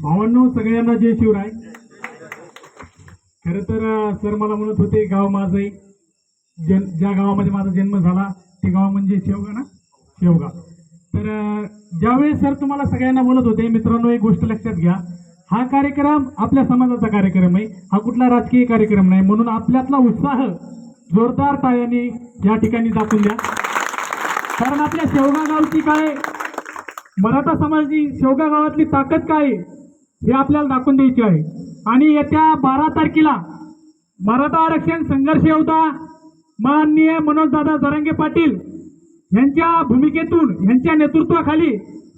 भावांनो, सगळ्यांना जय शिवराय. खरं तर सर मला म्हणत होते गाव माझं आहे, ज्या गावामध्ये माझा जन्म झाला ते गाव म्हणजे शेवगा ना, शेवगा. तर ज्यावेळेस सर तुम्हाला सगळ्यांना बोलत होते, मित्रांनो एक गोष्ट लक्षात घ्या, हा कार्यक्रम आपल्या समाजाचा कार्यक्रम आहे, हा कुठला राजकीय कार्यक्रम नाही. म्हणून आपल्यातला उत्साह जोरदार टाळ्यांनी या ठिकाणी दाखवून द्या. कारण आपल्या शेवगा गावची काय, मराठा समाजाची शेवगा गावातली ताकद काय हे आपल्याला दाखवून द्यायची आहे. आणि येत्या 12 तारखेला मराठा आरक्षण संघर्ष योद्धा माननीय मनोजदादा जरांगे पाटील यांच्या भूमिकेतून, यांच्या नेतृत्वाखाली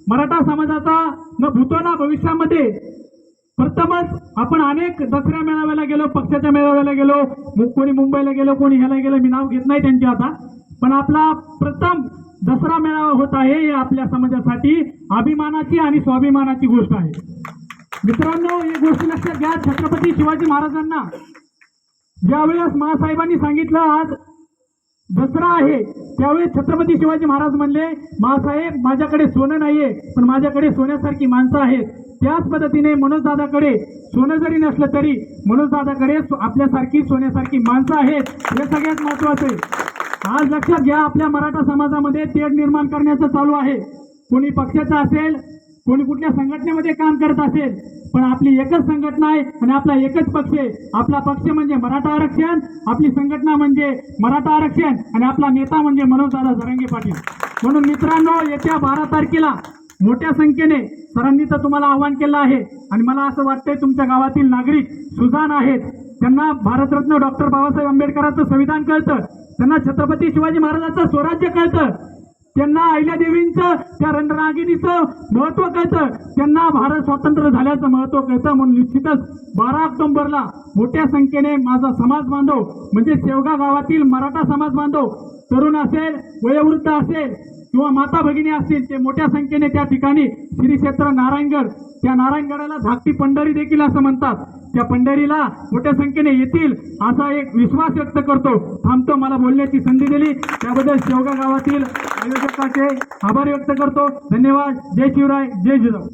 मराठा समाजाचा न भूतो ना भविष्यामध्ये प्रथमच आपण अनेक दसऱ्या मेळाव्याला गेलो, पक्षाच्या मेळाव्याला गेलो, कोणी मुंबईला गेलो, कोणी ह्याला गेलो, मी नाव घेत नाही त्यांचे आता, पण आपला प्रथम दसरा मेळावा होत आहे. हे आपल्या समाजासाठी अभिमानाची आणि स्वाभिमानाची गोष्ट आहे. मित्रांनो, ही गोष्ट लक्षात घ्या, छत्रपती शिवाजी महाराजांना ज्यावेळेस महासाहेबांनी सांगितलं आज दसरा आहे, त्यावेळेस छत्रपती शिवाजी महाराज म्हणले, महासाहेब माझ्याकडे सोनं नाहीये, पण माझ्याकडे सोन्यासारखी माणसं आहेत. त्याच पद्धतीने मनोजदादाकडे सोनं जरी नसलं तरी मनोजदादाकडे आपल्यासारखी सोन्यासारखी माणसं आहेत. हे सगळ्यात महत्वाचं आहे. आज लक्षात घ्या, आपल्या मराठा समाजामध्ये तेढ निर्माण करण्याचं चालू आहे. कोणी पक्षाचं असेल, कोणी कुठल्या संघटनेमध्ये काम करत असेल, पण आपली एकच संघटना आहे आणि आपला एकच पक्ष आहे. आपला पक्ष म्हणजे मराठा आरक्षण, आपली संघटना म्हणजे मराठा आरक्षण आणि आपला नेता म्हणजे मनोजदादा जरांगे पाटील. म्हणून मित्रांनो, येत्या 12 तारखेला मोठ्या संख्येने सरांनी तर तुम्हाला आवाहन केलं आहे आणि मला असं वाटतंय तुमच्या गावातील नागरिक सुजाण आहेत, त्यांना भारतरत्न डॉक्टर बाबासाहेब आंबेडकरांचं संविधान कळतं, त्यांना छत्रपती शिवाजी महाराजांचं स्वराज्य कळतं, त्यांना अहिल्यादेवींचं त्या रणरागिणीचं महत्व कळतं, त्यांना भारत स्वातंत्र्य झाल्याचं महत्व कळतं. म्हणून निश्चितच 12 ऑक्टोबरला मोठ्या संख्येने माझा समाज बांधव म्हणजे शेवगा गावातील मराठा समाज बांधव, तरुण असेल, वयोवृद्ध असेल किंवा माता भगिनी असतील, ते मोठ्या संख्येने त्या ठिकाणी श्री क्षेत्र नारायणगड, त्या नारायणगडाला धाकटी पंढरी देखील असं म्हणतात, त्या पंढरीला मोठ्या संख्येने येतील असा एक विश्वास व्यक्त करतो. थांबतो, मला बोलण्याची संधी दिली त्याबद्दल शेवगा गावातील आयोजकाचे आभार व्यक्त करतो. धन्यवाद. जय शिवराय, जय जिजाऊ.